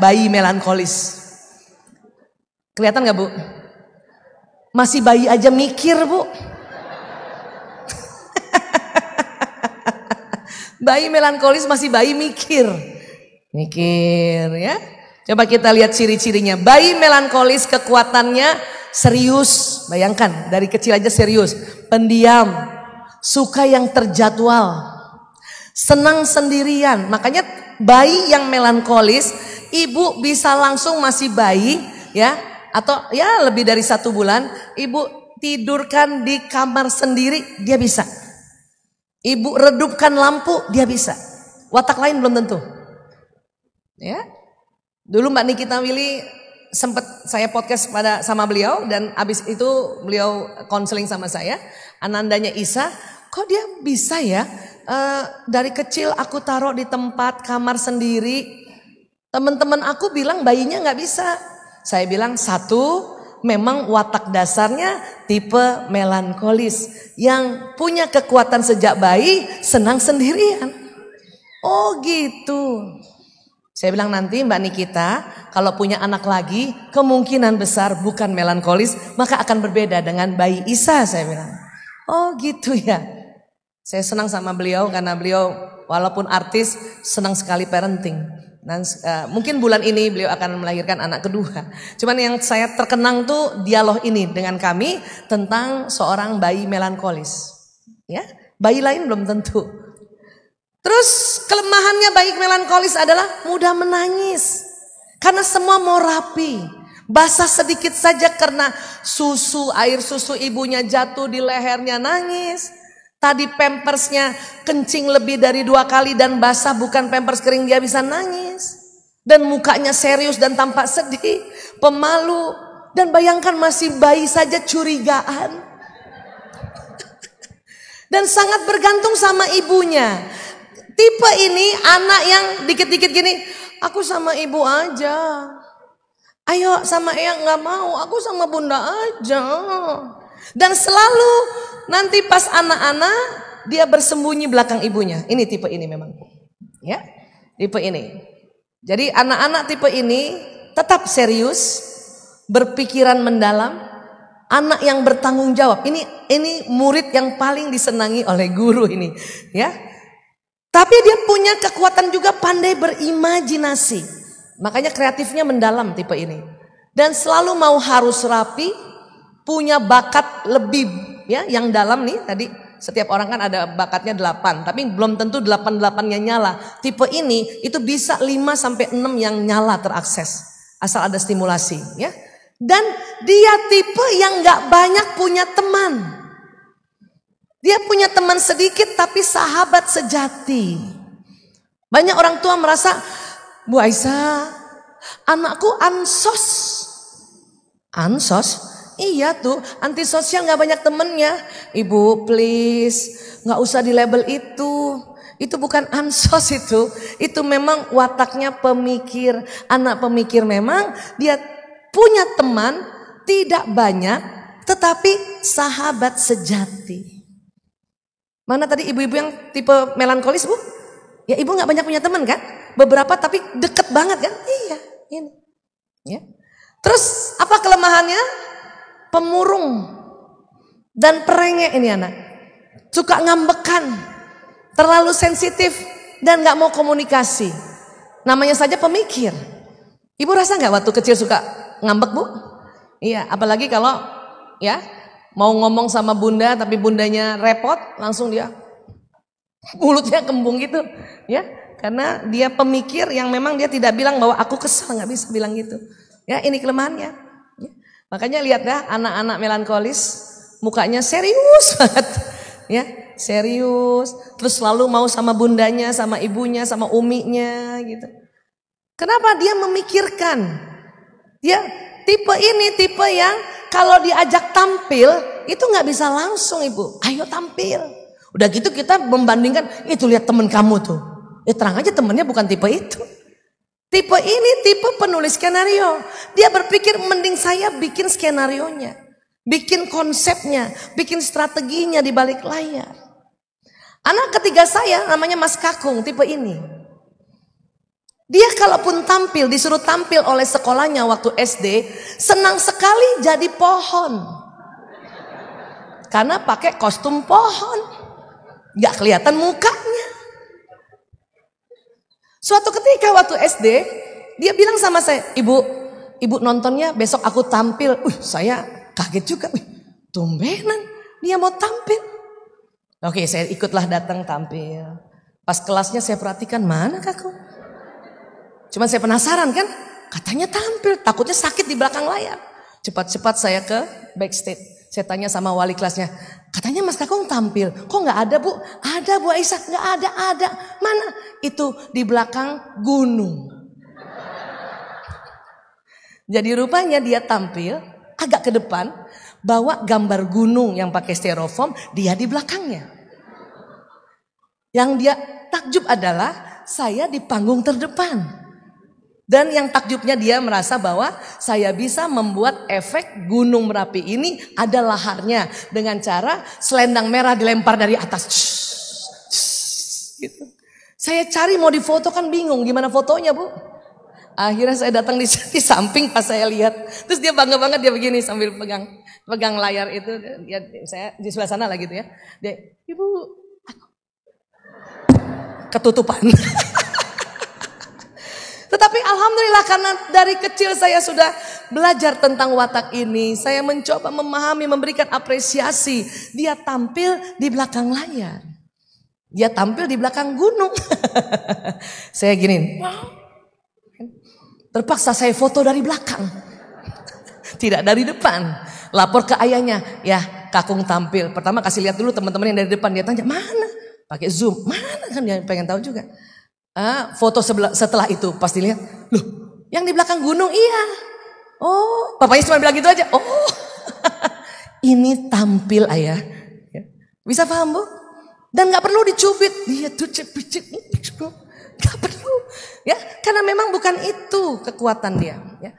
bayi melankolis. Kelihatan gak Bu? Masih bayi aja mikir Bu. Bayi melankolis masih bayi mikir. Mikir ya. Coba kita lihat ciri-cirinya. Bayi melankolis kekuatannya serius. Bayangkan dari kecil aja serius. Pendiam. Suka yang terjadwal. Senang sendirian. Makanya bayi yang melankolis, ibu bisa langsung masih bayi ya. Atau ya lebih dari 1 bulan. Ibu tidurkan di kamar sendiri, dia bisa. Ibu redupkan lampu, dia bisa. Watak lain belum tentu. Ya. Dulu Mbak Nikita Willy sempat saya podcast sama beliau dan abis itu beliau konseling sama saya. Anandanya Isa, kok dia bisa ya? Dari kecil aku taruh di tempat kamar sendiri. Teman-teman aku bilang bayinya nggak bisa. Saya bilang 1, memang watak dasarnya tipe melankolis yang punya kekuatan sejak bayi, senang sendirian. Oh gitu. Saya bilang nanti Mbak Nikita kalau punya anak lagi kemungkinan besar bukan melankolis, maka akan berbeda dengan bayi Isa, saya bilang. Oh gitu ya. Saya senang sama beliau karena beliau walaupun artis senang sekali parenting. Dan mungkin bulan ini beliau akan melahirkan anak kedua. Cuman yang saya terkenang tuh dialog ini dengan kami tentang seorang bayi melankolis. Ya, bayi lain belum tentu. Terus kelemahannya bayi melankolis adalah mudah menangis. Karena semua mau rapi. Basah sedikit saja karena air susu ibunya jatuh di lehernya nangis. Tadi pampersnya kencing lebih dari 2 kali dan basah bukan pampers kering, dia bisa nangis. Dan mukanya serius dan tampak sedih, pemalu. Dan bayangkan masih bayi saja curigaan. Dan sangat bergantung sama ibunya. Tipe ini anak yang dikit-dikit gini, aku sama ibu aja. Ayo sama Eyang gak mau, aku sama bunda aja. Dan selalu nanti pas anak-anak dia bersembunyi belakang ibunya. Ini tipe ini memang. Ya, tipe ini. Jadi anak-anak tipe ini tetap serius, berpikiran mendalam, anak yang bertanggung jawab. Ini murid yang paling disenangi oleh guru ini, ya. Tapi dia punya kekuatan juga pandai berimajinasi. Makanya kreatifnya mendalam tipe ini. Dan selalu mau harus rapi, punya bakat lebih ya yang dalam nih tadi. Setiap orang kan ada bakatnya 8, tapi belum tentu 8-8-nya nyala. Tipe ini itu bisa 5-6 yang nyala terakses asal ada stimulasi ya. Dan dia tipe yang nggak banyak punya teman. Dia punya teman sedikit tapi sahabat sejati. Banyak orang tua merasa, Bu Aisyah, anakku ansos. Ansos? Iya tuh, antisosial gak banyak temennya. Ibu please, gak usah di label itu. Itu bukan ansos itu memang wataknya pemikir. Anak pemikir memang dia punya teman tidak banyak tetapi sahabat sejati. Mana tadi ibu-ibu yang tipe melankolis Bu? Ya ibu gak banyak punya teman kan? Beberapa tapi deket banget kan? Iya ini ya. Terus apa kelemahannya? Pemurung dan perengek ini anak. Suka ngambekan, terlalu sensitif dan gak mau komunikasi. Namanya saja pemikir. Ibu rasa gak waktu kecil suka ngambek Bu? Iya, apalagi kalau ya mau ngomong sama bunda tapi bundanya repot, langsung dia mulutnya kembung gitu ya. Karena dia pemikir yang memang dia tidak bilang bahwa aku kesal, gak bisa bilang gitu. Ya ini kelemahannya. Makanya lihat ya anak-anak melankolis mukanya serius banget ya, serius. Terus selalu mau sama bundanya, sama ibunya, sama uminya gitu. Kenapa? Dia memikirkan. Dia tipe ini tipe yang kalau diajak tampil itu nggak bisa langsung ibu. Ayo tampil. Udah gitu kita membandingkan, itu lihat temen kamu tuh. Terang aja temennya bukan tipe itu. Tipe ini tipe penulis skenario. Dia berpikir mending saya bikin skenarionya. Bikin konsepnya. Bikin strateginya di balik layar. Anak ketiga saya namanya Mas Kakung tipe ini. Dia kalaupun tampil, disuruh tampil oleh sekolahnya waktu SD, senang sekali jadi pohon. Karena pakai kostum pohon. Gak kelihatan mukanya. Suatu ketika waktu SD, dia bilang sama saya, Ibu nontonnya besok aku tampil. Saya kaget juga. Tumbenan dia mau tampil. Oke, saya ikutlah datang tampil. Pas kelasnya saya perhatikan, mana kakak? Cuma saya penasaran kan, katanya tampil, takutnya sakit di belakang layar. Cepat-cepat saya ke backstage. Saya tanya sama wali kelasnya, katanya Mas Kakung tampil, kok nggak ada Bu? Ada Bu Aisyah, nggak ada. Mana? Itu di belakang gunung. Jadi rupanya dia tampil agak ke depan, bawa gambar gunung yang pakai styrofoam, dia di belakangnya. Yang dia takjub adalah saya di panggung terdepan. Dan yang takjubnya dia merasa bahwa saya bisa membuat efek Gunung Merapi ini ada laharnya dengan cara selendang merah dilempar dari atas. Gitu. Saya cari mau difoto kan bingung gimana fotonya Bu. Akhirnya saya datang di samping pas saya lihat. Terus dia bangga banget dia begini sambil pegang layar itu. Saya di sebelah sana lah gitu ya. Dia, Ibu, ketutupan. Tetapi alhamdulillah karena dari kecil saya sudah belajar tentang watak ini. Saya mencoba memahami, memberikan apresiasi. Dia tampil di belakang layar. Dia tampil di belakang gunung. Saya gini. Terpaksa saya foto dari belakang. Tidak dari depan. Lapor ke ayahnya. Ya, Kakung tampil. Pertama kasih lihat dulu teman-teman yang dari depan. Dia tanya, mana? Pakai zoom. Mana kan dia pengen tahu juga. Foto setelah itu pasti lihat, loh yang di belakang gunung iya. Oh, papanya cuma bilang gitu aja. Oh, ini tampil ayah. Bisa paham Bu? Dan nggak perlu dicubit. Dia tuh cepet, nggak perlu. Ya, karena memang bukan itu kekuatan dia. Ya.